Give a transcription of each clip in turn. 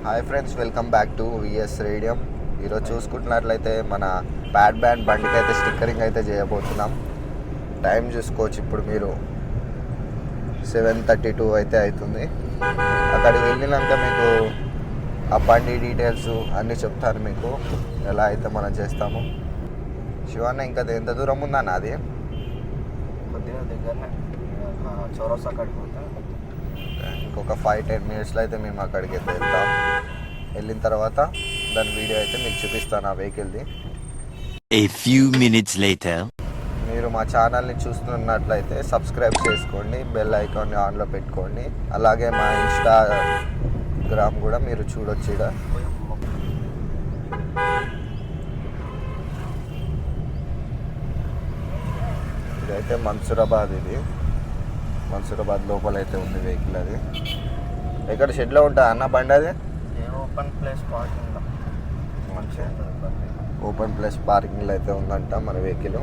Hi friends, welcome back to VS Radium. ఈరోజు చూసుకుంటున్నట్లయితే మన ప్యాడ్ బ్యాండ్ బండికి అయితే స్టిక్కరింగ్ అయితే చేయబోతున్నాం. టైం చూసుకోవచ్చు, ఇప్పుడు మీరు 7:32 అయితే అవుతుంది. అక్కడికి వెళ్ళినాక మీకు ఆ బండి డీటెయిల్స్ అన్నీ చెప్తాను మీకు, ఎలా అయితే మనం చేస్తాము. శివన్న ఇంకా ఎంత దూరం ఉందన్న? అది కొద్దిగా దగ్గరనే, చౌరస్తా అక్కడికి పోతే ఇంకొక 5-10 మినిట్స్లో అయితే మేము అక్కడికి అయితే వెళ్తాం. వెళ్ళిన తర్వాత దాని వీడియో అయితే మీకు చూపిస్తాను ఆ వెహికల్ది. A few minutes later. మీరు మా ఛానల్ని చూస్తున్నట్లయితే సబ్స్క్రైబ్ చేసుకోండి, బెల్ ఐకాన్ని ఆన్లో పెట్టుకోండి. అలాగే మా ఇన్స్టాగ్రామ్ కూడా మీరు చూడొచ్చు. ఇక్కడ ఇదైతే మన్సూరాబాద్, ఇది మన్సూరాబాద్ లోపల అయితే ఉంది వెహికల్. అది ఎక్కడ షెడ్లో ఉంటుంది అన్న బండి? అది ఓపెన్ ప్లేస్ పార్కింగ్, మంచిగా ఓపెన్ ప్లేస్ పార్కింగ్లో అయితే ఉందంట మన వెహికల్.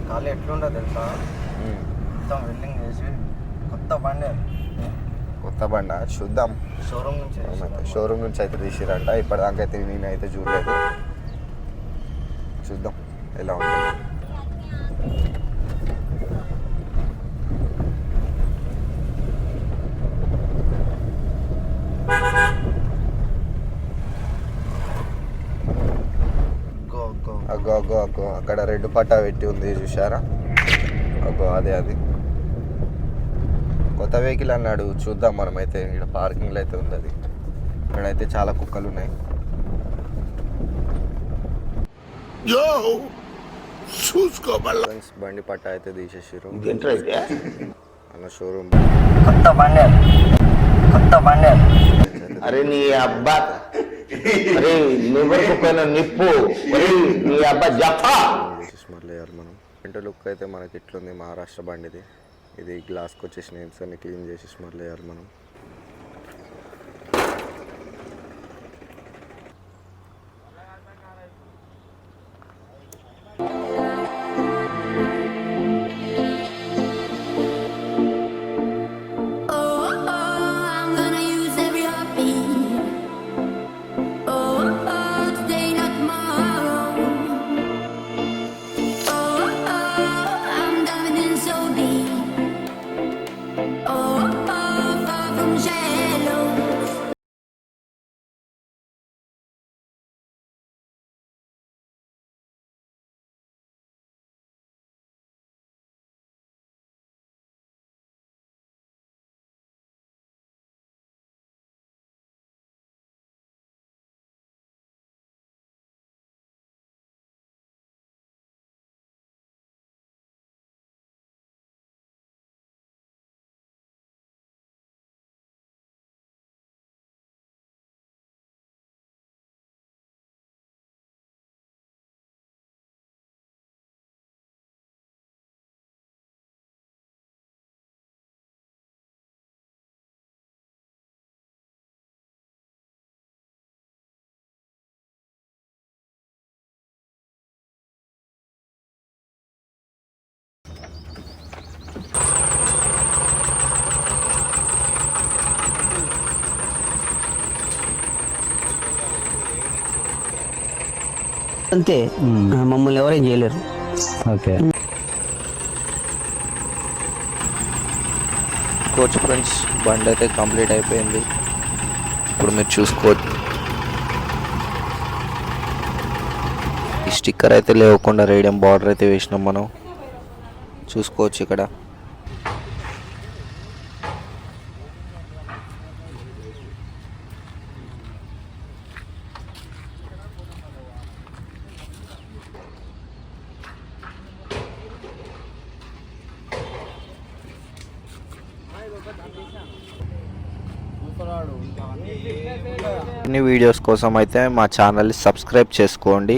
ఖాళీ ఎట్లుండో తెలుసా, మొత్తం వెల్డింగ్ చేసి కొత్త బండి చూద్దాం. షోరూమ్ నుంచి అయితే తీసిరంట. ఇప్పటిదాకా అయితే నేనైతే చూడలేదు, చూద్దాం ఎలా ఉంటుంది. అగ్గో అక్కడ రెడ్ పట్టా పెట్టి ఉంది చూసారా? అగ్గో అది కొత్త వెహికల్ అన్నాడు. చూద్దాం మనమైతే. ఇక్కడ పార్కింగ్లో అయితే ఉంది అది. ఇక్కడైతే చాలా కుక్కలు ఉన్నాయి. బండి పట్టా అయితే తీసేసారు అన్న. షోరూమ్ కొత్త బండి అరే నీ అబ్బా, అరే నువ్వు నిప్పు, నీ అబ్బా జఫా మళ్ళీ వేయాలి మనం. ఫ్రంట్ లుక్ అయితే మనకి ఇట్లుంది, మహారాష్ట్ర బండిది. ఇది గ్లాస్కి వచ్చేసి నేమ్స్ అన్ని క్లీన్ చేసి స్మర్ల్ వేయాలి మనం. అంతే, మమ్మల్ని ఎవరేం చేయలేరు. ఓకే కోచ్ ఫ్రెండ్స్, బండి అయితే కంప్లీట్ అయిపోయింది. ఇప్పుడు మీరు చూసుకోవచ్చు, ఈ స్టిక్కర్ అయితే లేకుండా రేడియం బార్డర్ అయితే వేసినాం మనం. చూసుకోవచ్చు ఇక్కడ. అన్ని వీడియోస్ కోసం అయితే మా ఛానల్ని సబ్స్క్రైబ్ చేసుకోండి.